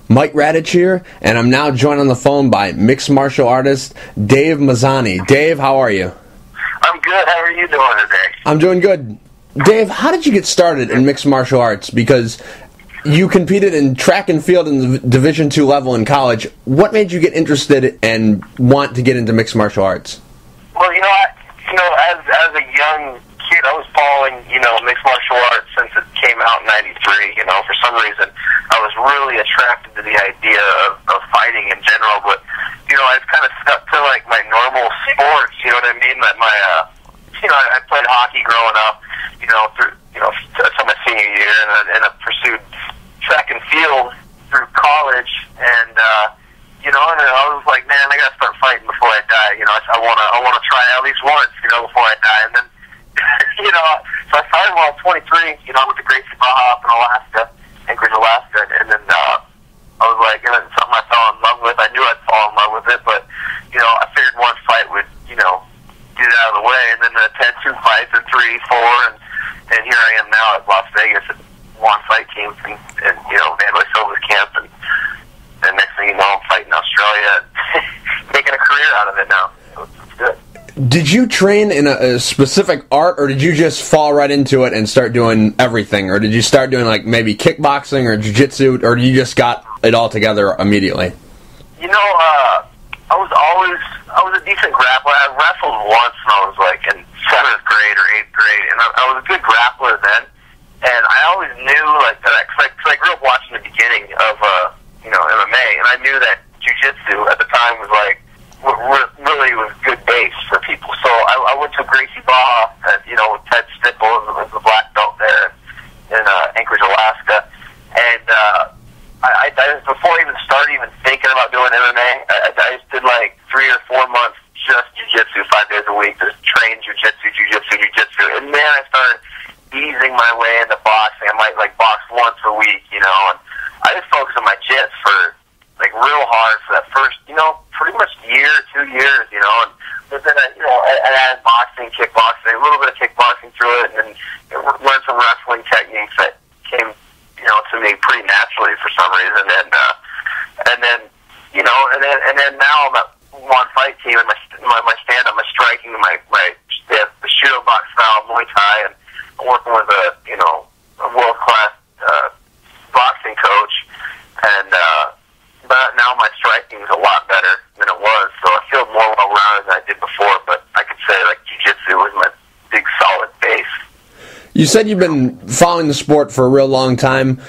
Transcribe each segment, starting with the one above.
Mike Radich here, and I'm now joined on the phone by mixed martial artist Dave Mazany. Dave, how are you? I'm good. How are you doing today? I'm doing good. Dave, how did you get started in mixed martial arts? Because you competed in track and field in the Division II level in college. What made you get interested and want to get into mixed martial arts? Well, as a young kid, I was following, mixed martial arts since it came out in '93. For some reason, I was really attracted to the idea of fighting in general. But, I was kind of stuck to, my normal sports, you know what I mean? I played hockey growing up, until my senior year, and I pursued track and field through college, and and I was like, man, I gotta start fighting before I die. I wanna try at least once, before I die. And then, so I started when I was 23. I went to Gracie Baja up in Alaska, Anchorage, Alaska, and then I was like, it's something I fell in love with. I knew I'd fall in love with it, but I figured one fight would, get it out of the way. And then I had 2 fights, and 3, 4, and here I am now at Las Vegas at one fight team, and Vandalay Silva's camp, and next thing you know, I'm fighting Australia, making a career out of it now. So it's good. Did you train in a specific art, or did you just fall right into it and start doing everything? Or did you start doing maybe kickboxing or jiu-jitsu, or you just got it all together immediately? I was a decent grappler. I wrestled once when I was in 7th grade or 8th grade, and I was a good grappler then. And I always knew because I grew up watching the beginning of MMA, and I knew that jiu-jitsu at the time was what really was good base for people. So I went to Gracie Baja, with Ted Stipple as the black belt there in Anchorage, Alaska. And I before I even started thinking about doing MMA, I just did 3 or 4 months just jiu-jitsu 5 days a week, just train jiu-jitsu. And then I started easing my way into boxing. I might box once a week, and I just focused on my jits for real hard for that first, pretty much year, 2 years, and but then I added boxing, kickboxing, a little bit of kickboxing through it, and then learned some wrestling techniques that came, to me pretty naturally for some reason, and then now I'm at one fight team, and my stand-up, my striking, my the judo box style, Muay Thai, and I'm working with a world-class boxing coach, and but now my striking is a lot better than it was, so I feel more well-rounded than I did before, but I could say jiu-jitsu was my big solid base. You said you've been following the sport for a real long time.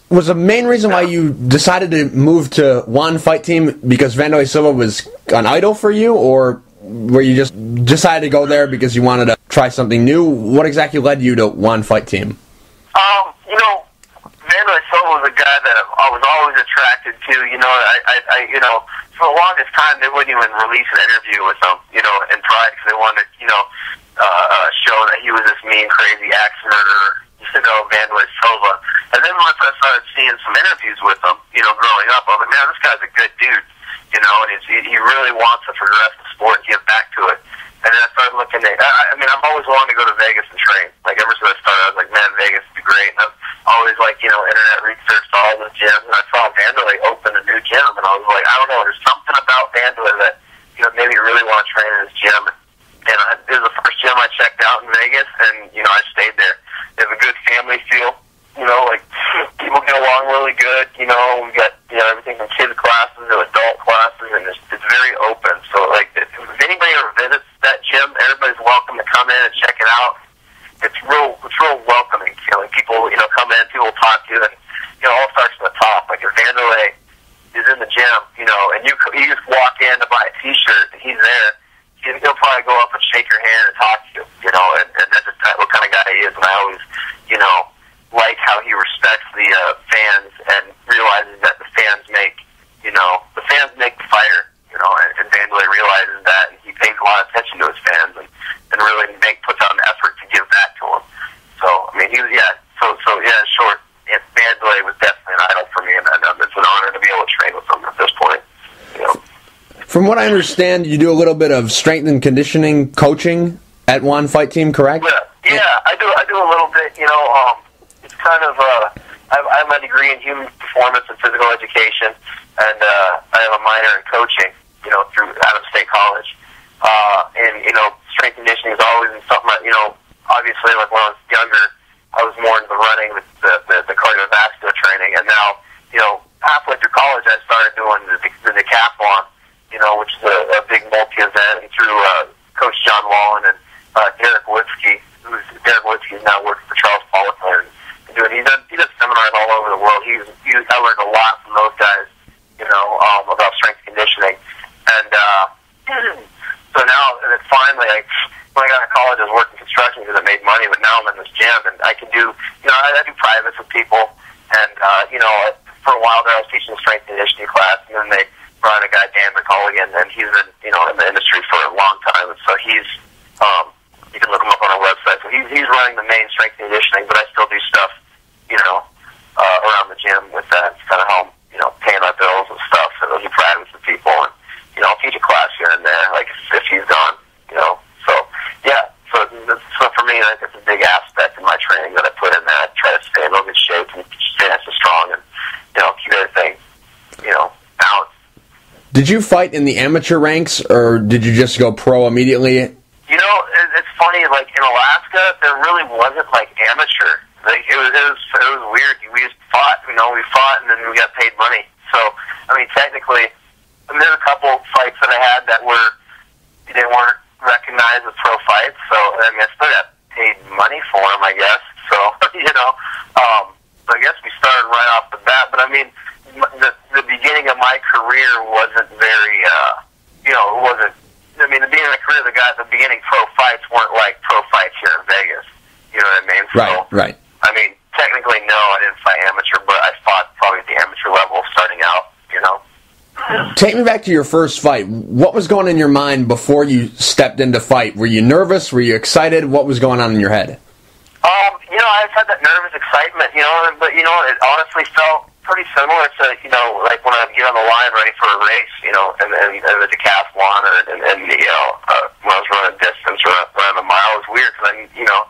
Was the main reason why you decided to move to one fight team because Vandalay Silva was an idol for you, or were you just decided to go there because you wanted to try something new? What exactly led you to one fight team? Vandalay Silva was a guy that I was always attracted to. I for the longest time they wouldn't even release an interview with him, in pride, because they wanted to, show that he was this mean, crazy axe murderer, Vandalay Silva. And then once I started seeing some interviews with him, growing up, I was like, man, this guy's a good dude, and he really wants to progress the sport and give back to it. And then I started looking at, I've always wanted to go to Vegas and train. Ever since I started, I was like, man, Vegas would be great. And I've always, internet researched all the gyms, and I saw Vandalay open a new gym, and I was like, I don't know, there's something about Vandalay that, maybe you really want to train in his gym. And it was the first gym I checked out in Vegas, and, I stayed there. They have a good family feel, people get along really good, we got, everything from kids classes to adult classes, and it's very open. So, if anybody ever visits that gym, everybody's welcome to come in and check it out. It's real welcoming feeling. People, come in, people talk to you, and, it all starts from the top. If Vandalay is in the gym, and you just walk in to buy a T-shirt, and he's there, he'll probably go up and shake your hand and talk to you, and that's just what kind of guy he is. And I always, like how he respects the fans and realizes that the fans make the fighter, and Vandalay realizes that, and he pays a lot of attention to his fans and really puts out an effort to give back to them. So, he was, in short, Vandalay was definitely an idol for me, and it's an honor to be able to train with him at this point, From what I understand, you do a little bit of strength and conditioning coaching at one fight team, correct? Yeah, I do a little bit, it's kind of, I have my degree in human performance and physical education, and I have a minor in coaching, you know, through Adams State College. And, you know, strength conditioning is always something that, you know, obviously, like when I was younger, I was more into the running, the cardiovascular training, and now, you know, halfway through college, I started doing the decathlon, you know, which is a big multi-event, through Coach John Wallen and Derek Woodsky, Derek Woodsky is now working for Charles Poliquin. He does seminars all over the world. I learned a lot from those guys, you know, about strength conditioning. And so now, and then finally, when I got to college, I was working construction because I made money, but now I'm in this gym, and I can do, you know, I do privates with people, and, you know, for a while there, I was teaching a strength conditioning class, and then they brought in a guy, Dan McCulligan, and he's been, you know, in the industry for a long time, and so he's, you can look him up on our website, so he's running the main strength conditioning, but I still do stuff, you know, around the gym with that. It's kind of how I'm, you know, paying my bills and stuff, so I'll do privates with people, and, you know, I'll teach a class here and there, like, if he's gone, you know, so, yeah, so for me, I think it's a big aspect of my training that I put in that. I try to stay in real good shape and stay nice and strong and, you know, keep everything, you know, balanced. Did you fight in the amateur ranks, or did you just go pro immediately? You know, it's funny, like, in Alaska, there really wasn't, like, amateur. Like, it was weird. We just fought, you know, and then we got paid money. So, I mean, technically, there's a couple fights that I had that they weren't recognized as pro fights, so, I mean, I still got paid money for them, I guess. So, you know, so I guess we started right off the bat, but I mean, the beginning of my career wasn't very, you know, it wasn't, I mean, the beginning of my career, the beginning pro fights weren't like pro fights here in Vegas. You know what I mean? So, Right. I mean, technically, no, I didn't fight amateur, but I fought probably at the amateur level starting out, you know. Take me back to your first fight. What was going on in your mind before you stepped into fight? Were you nervous? Were you excited? What was going on in your head? You know, I just had that nervous excitement, you know, but, you know, it honestly felt pretty similar to, you know, like when I get on the line ready for a race, you know, and the decathlon, and you know, when I was running distance or running a mile, it was weird because, you know,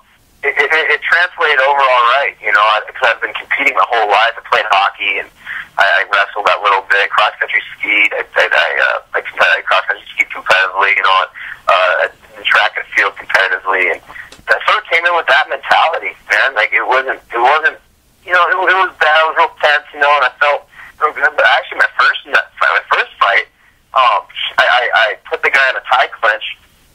it translated over all right, you know, because I've been competing my whole life. I played hockey, and I wrestled that little bit, cross-country skied. I cross-country skied competitively, you know, and track and field competitively, and I sort of came in with that mentality, man. Like, it wasn't, you know, it was bad. It was real tense, you know, and I felt real good. But actually, my first fight, I put the guy in a tie clinch,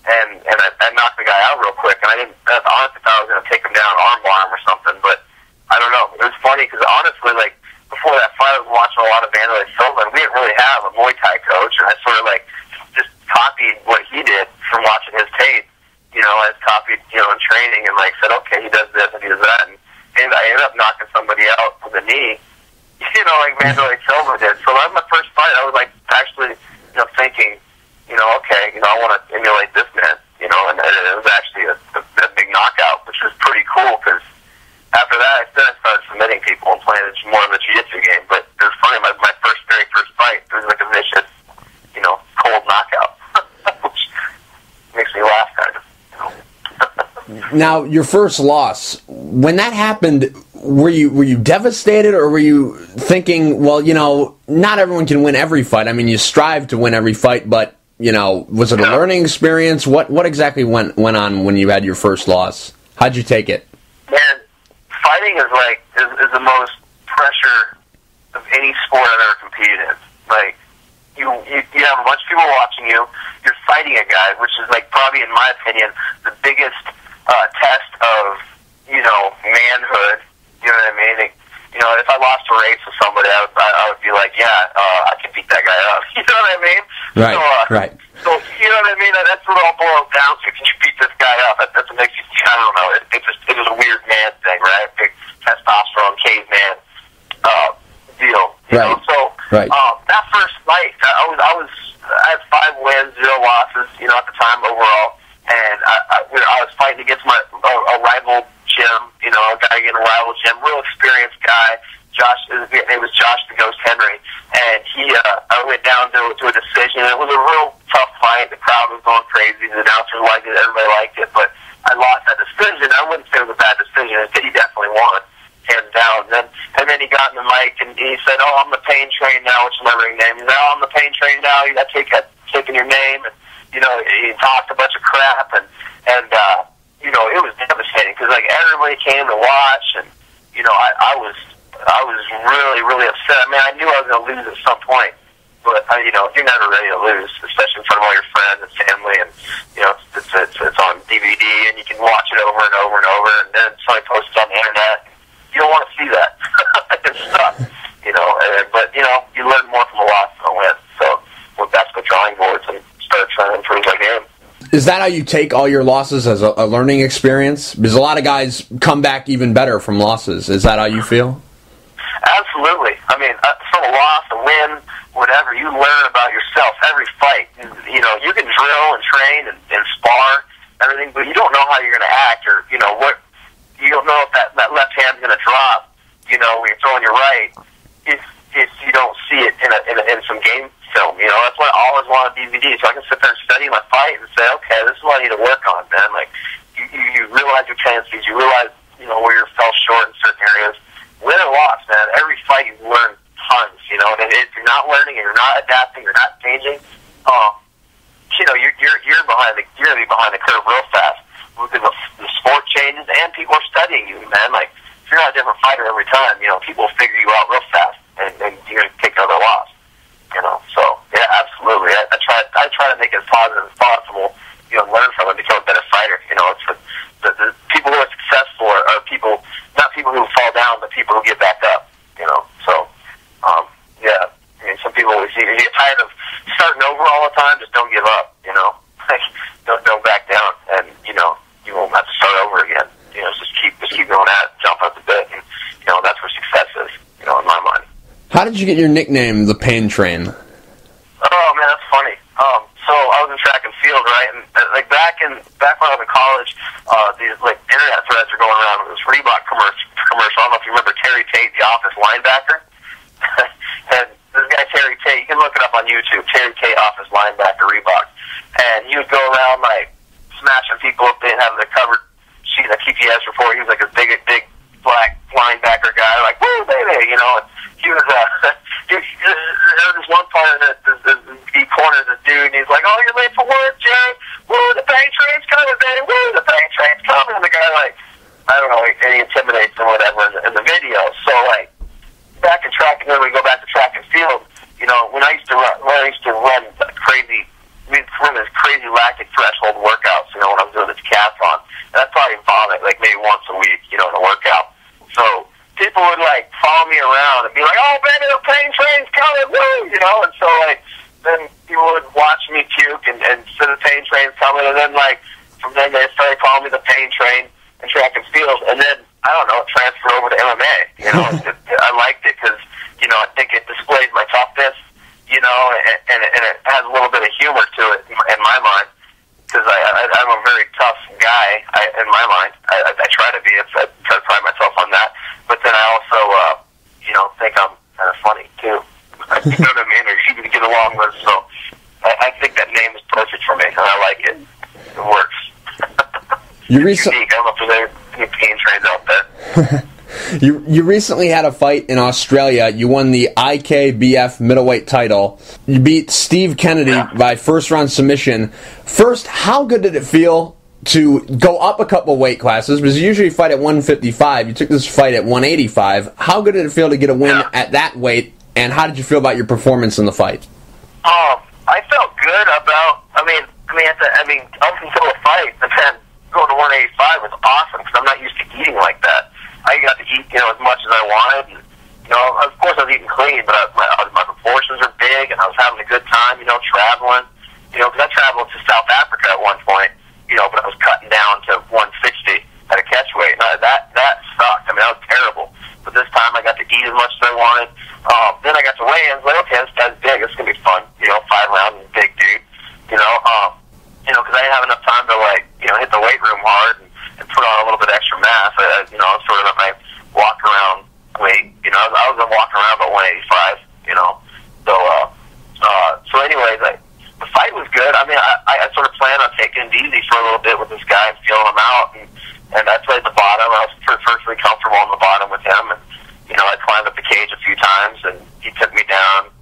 and I knocked the guy out real quick. And I honestly thought I was going to take him down arm or something, but I don't know. It was funny because honestly, like, before that fight, I was watching a lot of Vandalay Silva, and we didn't really have a Muay Thai coach, and I sort of like just copied what he did from watching his tape. You know, I copied, you know, in training, and like said, okay, he does this and he does that, and I ended up knocking somebody out with a knee, you know, like Vandalay Silva did. So that was my first fight. I was like actually, you know, thinking, you know, okay, you know, I want to emulate this man, you know, and it was actually a big knockout, which was pretty cool because after that, then I started submitting people and playing more of a jiu-jitsu game. But it was funny, my very first fight, it was like a vicious, you know, cold knockout, which makes me laugh kind of. Now, your first loss, when that happened, were you devastated, or were you thinking, well, you know, not everyone can win every fight? I mean, you strive to win every fight, but, you know, was it a learning experience? What exactly went on when you had your first loss? How'd you take it? Man, fighting is like is the most pressure of any sport I've ever competed in. Like, you have a bunch of people watching you. You're fighting a guy, which is like probably, in my opinion, the biggest test of, you know, manhood. You know what I mean? You know, if I lost a race with somebody, I would be like, yeah, I could beat that guy up. You know what I mean? Right. Right. So you know what I mean? That's what it all boils down to. Can you beat this guy up? That's what makes you. I don't know. It was a weird man thing, right? Big testosterone, caveman deal. You know? So that first fight, I had 5 wins, 0 losses. You know, at the time overall, and I was fighting against a rival gym. You know, a guy in a rival gym, real experienced guy. His name was Josh the Ghost Henry, and I went down to a decision. It was a real tough fight. The crowd was going crazy. The announcers liked it. Everybody liked it, but I lost that decision. I wouldn't say it was a bad decision. He definitely won, hands down. And then he got in the mic and he said, Train now, which is my ring name. He's like, oh, I'm the Pain Train now. I've taken your name, and you know, he talked a bunch of crap, and you know, it was devastating because like everybody came to watch, and you know, I was really, really upset. I mean, I knew I was going to lose at some point, but you know, you're never ready to lose, especially in front of all your friends and family, and you know, it's on DVD, and you can watch it over and over and over, and then somebody posts it on the internet. You don't want to see that. It's tough, you know. But you know, you learn more from a loss than a win. So went back to the drawing boards and started trying to improve my game. Is that how you take all your losses, as a learning experience? Because a lot of guys come back even better from losses. Is that how you feel? Absolutely. I mean, from a loss, a win, whatever, you learn about yourself every fight. You know, you can drill and train and spar, everything, but you don't know how you're going to act, or you know what. You don't know if that left hand's going to drop. You know, when you're throwing your right, if you don't see it in some game film. You know, that's why I always want a DVD, so I can sit there and study my fight and say, okay, this is what I need to work on, man. Like, you realize your tendencies, you realize, you know, where you fell short in certain areas. Win or loss, man, every fight you learn tons, you know, and if you're not learning and you're not adapting, you're not changing, you know, you're going to be behind the curve real fast. Because the sport changes and people are studying you, man. Like, if you're not a different fighter every time, you know, people will figure you out real fast, and you're going to take another loss. You know, so yeah, absolutely. I try to make it as positive as possible. You know, learn from it, become a better fighter. You know, it's the people who are successful are people, not people who fall down, but people who get back up. You know, so yeah. I mean, some people, if you get tired of starting over all the time, just don't give up. You know, like don't back down, and you know, you won't have to start over again. You know, just keep going at it, jump up the bit, and you know, that's where success is. You know, in my mind. How did you get your nickname, the Pain Train? Oh man, that's funny. So I was in track and field, right? And like back when I was in college, these like internet threads were going around. It was Reebok commercial. I don't know if you remember Terry Tate, the Office linebacker. And this guy Terry Tate, you can look it up on YouTube. Terry Tate, Office linebacker, Reebok. And he would go around like smashing people up. They'd have the covered sheet, a TPS report. He was like a big black linebacker guy, like woo baby, you know. And he was there was this one part that he cornered this dude, and he's like, "Oh, you're late for work, Jerry. Woo, the Pain Train's coming, baby. Woo, the Pain Train's coming." And the guy, like, I don't know, and he intimidates him, whatever, in the video. So like back in track, and then we go back to track and field. You know, when I used to run crazy. We'd run this crazy lactic threshold workouts, you know, when I was doing the decathlon. And I'd probably vomit, like, maybe once a week, you know, in a workout. So people would, like, follow me around and be like, oh, baby, the Pain Train's coming, woo, you know. And so, like, then people would watch me puke and say the Pain Train's coming. And then, like, from then they started calling me the Pain Train in track and field. And then, I don't know, it transferred over to MMA. You know, I liked it because, you know, I think it displays my toughness. You know, and it has a little bit of humor to it in my mind, because I'm a very tough guy. In my mind, I try to be. I try to pride myself on that. But then I also, you know, think I'm kind of funny too. You know what I mean? Or easy to get along with. So I think that name is perfect for me, and I like it. It works. It's unique. I don't know if there's any Pain Trains out there. You recently had a fight in Australia. You won the IKBF middleweight title. You beat Steve Kennedy by first-round submission. First, how good did it feel to go up a couple weight classes? Because you usually fight at 155. You took this fight at 185. How good did it feel to get a win at that weight, and how did you feel about your performance in the fight? I felt good about. I mean, up until the fight, but then going to 185 was awesome because I'm not used to eating like that. I got to eat, you know, as much as I wanted. And, you know, of course I was eating clean, but my proportions are big, and I was having a good time, you know, traveling. You know, because I traveled to South Africa at one point, you know, but I was cutting down to 160 at a catch weight. That sucked. I mean, that was terrible. But this time I got to eat as much as I wanted. Then I got to weigh-ins, like, okay, this guy's big. It's going to be fun. You know, 5-round big dude. You know, because I didn't have enough time to, like, you know, hit the weight room hard and put on a little bit extra mass. You know, I was sort of at my walk-around weight. You know, I was walking around about 185, you know. So anyways, the fight was good. I mean, I sort of planned on taking it easy for a little bit with this guy and feeling him out. And I played the bottom. I was perfectly comfortable on the bottom with him. And, you know, I climbed up the cage a few times, and he took me down.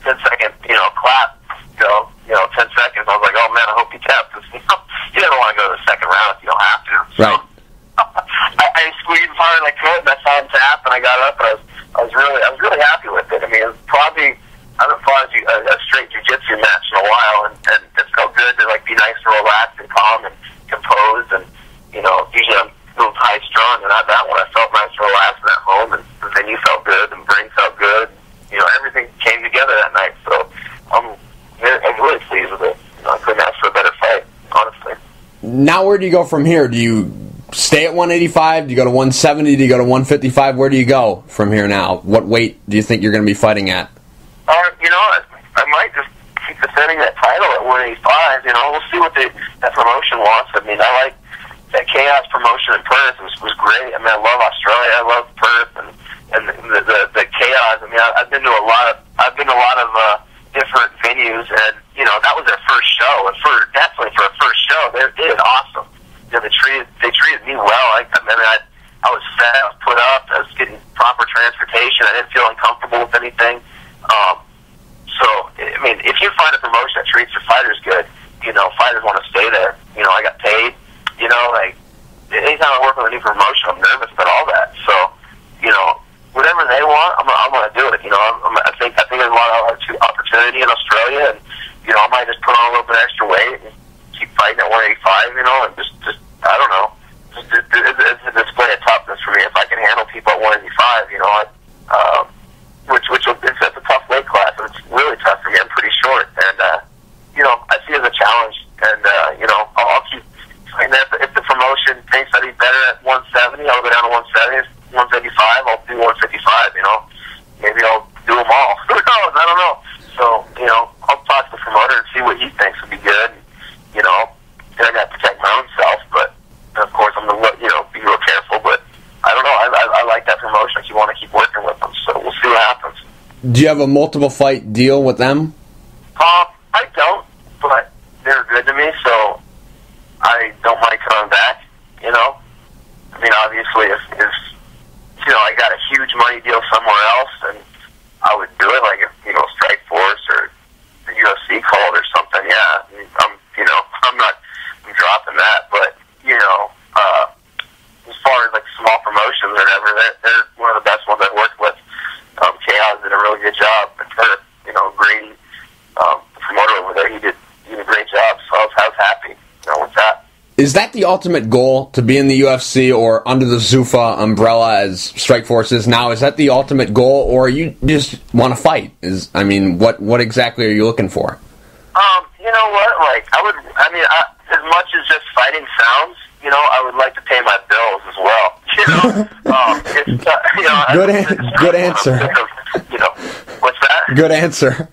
10-second, clap go, 10 seconds. I was like, oh man, I hope he taps. You never want to go to the second round if you don't have to. So, right. I squeezed as hard as I could, and I saw him tap, and I got up, and I was really happy with it. I mean, it was probably, I haven't fought a straight jiu-jitsu match in a while, and it felt good to be nice and relaxed and calm and composed, and usually I'm a little high-strung, and that one I felt nice and relaxed in that home, and the venue felt good, and the brain felt good. Everything came together that night, so I'm really pleased with it. I couldn't ask for a better fight, honestly. Now where do you go from here? Do you stay at 185? Do you go to 170? Do you go to 155? Where do you go from here now? What weight do you think you're going to be fighting at? I might just keep defending that title at 185. We'll see what that promotion wants. I mean, I like that Chaos promotion in Perth was great. I mean, I love Australia. I love Perth and the Chaos. I mean, I've been to a lot of different venues, and that was their first show, and definitely for a first show, they did awesome. They treated me well. I was fed, I was put up, I was getting proper transportation. I didn't feel uncomfortable with anything. So I mean, if you find a promotion that treats your fighters good, fighters want to stay there. I got paid. Anytime I work with a new promotion, I'm nervous about all that. So whatever they want, I'm going to do it. I think there's a lot of opportunity in Australia, and I might just put on a little bit extra weight and keep fighting at 185. And just I don't know, it's a display of toughness for me if I can handle people at 185. It's a tough weight class, and it's really tough for me. I'm pretty short, and I see it as a challenge, and I'll keep fighting that. If the promotion thinks I'd be better at 170, I'll go down to 170. 155, I'll do 155, maybe I'll do them all. Who knows? I don't know. So, I'll talk to the promoter and see what he thinks would be good. Then I got to protect my own self, but of course I'm going to, be real careful, but I don't know. I like that promotion. I want to keep working with them, so we'll see what happens. Do you have a multiple fight deal with them? I don't, but they're good to me, so I don't mind coming back, I mean, obviously, if I got a huge money deal somewhere else, and I would do it, like if, Strike Force or the UFC called or something, yeah, I'm dropping that, but, as far as, small promotions or whatever, they're one of the best ones I've worked with. Chaos did a really good job, and Grady, the promoter over there, he did a great job, so I was happy, with that. Is that the ultimate goal, to be in the UFC or under the Zuffa umbrella as Strike Force is now? Is that the ultimate goal, or you just want to fight? What exactly are you looking for? You know what? As much as just fighting sounds, I would like to pay my bills as well. Good answer. What's that? Good answer.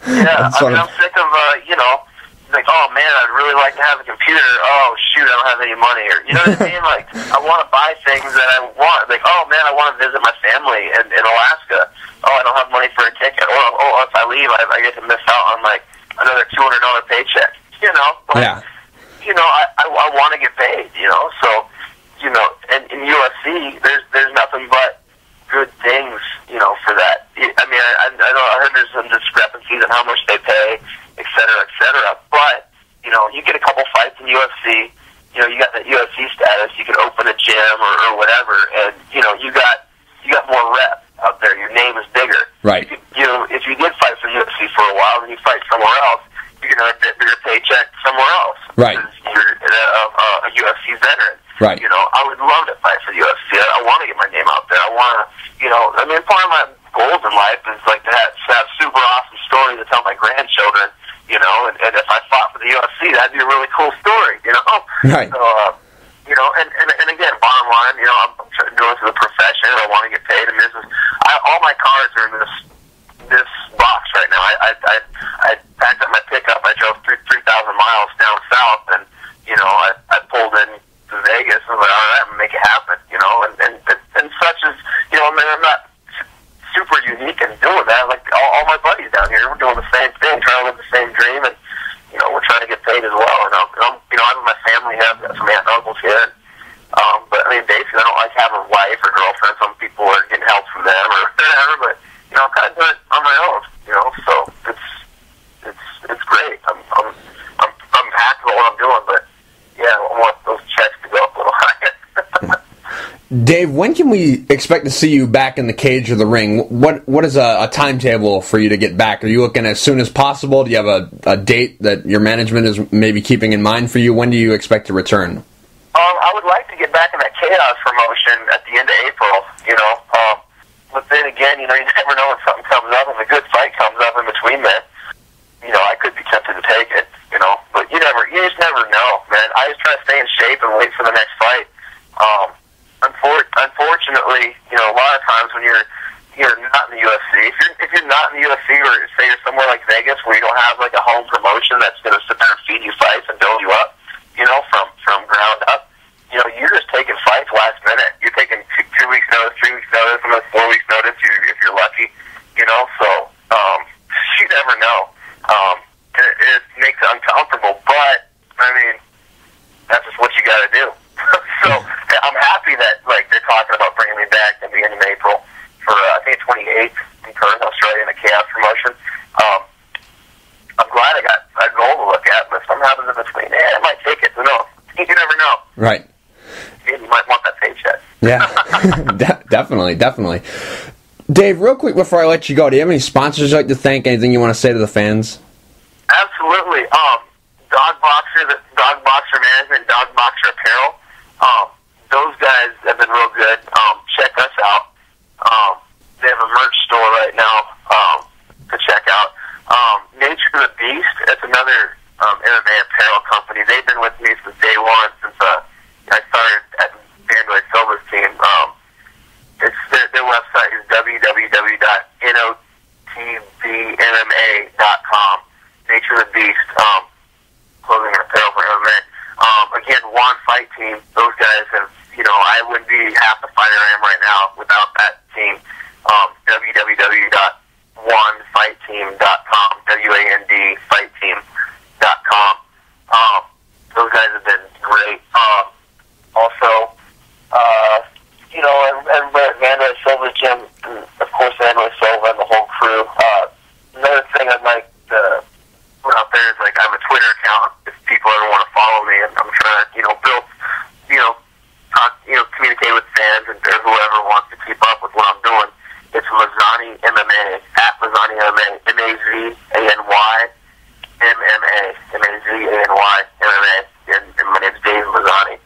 Yeah, I'm sick of oh man, I'd really like to have a computer. Oh shoot, I don't have any money. Or you know what I mean? I want to buy things that I want. Oh man, I want to visit my family in Alaska. Oh, I don't have money for a ticket. Oh, if I leave, I get to miss out on another $200 paycheck. Yeah. I want to get paid. So and in UFC, there's nothing but good things. For that. I heard there's some discrepancies in how much they pay, et cetera, but, you get a couple fights in UFC, you got that UFC status, you can open a gym or whatever, and, you got more rep out there, your name is bigger. Right. If you did fight for UFC for a while, and you fight somewhere else, you're going to get a bigger paycheck somewhere else. Right. Because you're a UFC veteran. Right. I would love to fight for the UFC. I want to get my name out there. I want to, part of my goals in life is to have super awesome stories to tell my grandchildren, and if I fought for the UFC, that'd be a really cool story, Right. So, and again, bottom line, I'm trying to do this as a profession. I want to get paid. All my cards are in this box right now. I packed up my pickup. I drove 3,000 miles down south, and I pulled in to Vegas. I was like, all right, I'm gonna make it happen. And such as I'm not super unique in doing that. All my buddies down here, we're doing the same thing, trying to live the same dream, and we're trying to get paid as well. And I'm my family have some aunt and uncles here. But basically, I don't like having a wife or girlfriend. Some people are getting help from them or whatever, but I'm kind of doing it on my own. Dave, when can we expect to see you back in the cage or the ring? What is a timetable for you to get back? Are you looking as soon as possible? Do you have a date that your management is maybe keeping in mind for you? When do you expect to return? I would like to get back in that Chaos promotion at the end of April, but then again, you never know when something comes up. If a good fight comes up in between that, I could be tempted to take it, but you just never know, man. I just try to stay in shape and wait for the next fight. Unfortunately, a lot of times when you're not in the UFC, if you're not in the UFC, or say you're somewhere like Vegas where you don't have like a home promotion that's going to sit there and feed you fights and build you up, from ground up, you're just taking fights last minute. You're taking 2 weeks notice, 3 weeks notice, sometimes 4 weeks notice if you're lucky, so you never know. It makes it uncomfortable, but I mean, that's just what you got to do. So I'm happy that they're talking about bringing me back at the end of April for I think 28th in Perth, Australia, in a Chaos promotion. I'm glad I got a goal to look at, but if something happens in between, I might take it. Who knows? You never know. Right. You might want that paycheck. Yeah, definitely. Dave, real quick before I let you go, do you have any sponsors you'd like to thank? Anything you want to say to the fans? Absolutely. Dog Boxer Management, Dog Boxer Apparel. Those guys have been real good. Check us out. They have a merch store right now to check out. Nature of the Beast, that's another MMA apparel company. They've been with me since day one, since I started at Vanderlei Silva's team. Their website is www.notbmma.com. Nature of the Beast, clothing and apparel for MMA. Again, One Fight Team, those guys have, I wouldn't be half the fighter I am right now without that team. www.onefightteam.com, WAND fightteam.com. Those guys have been great. Also, everybody at Vanderlei Silva Gym, and of course Vanderlei Silva and the whole crew. Another thing I'd like to put out there is I have a Twitter account if people ever want to follow me, and I'm trying to build, talk, communicate with fans and whoever wants to keep up with what I'm doing. It's Mazany MMA, at Mazany MMA, MAZANY MMA, MAZANY MMA, and my name's Dave Mazany.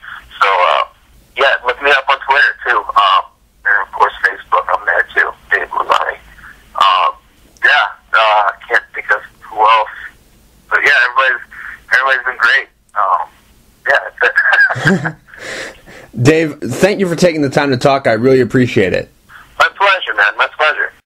So, look me up on Twitter too, and of course Facebook, I'm there too, Dave Mazany. I can't think of who else, but everybody's been great. That's it. Dave, thank you for taking the time to talk. I really appreciate it.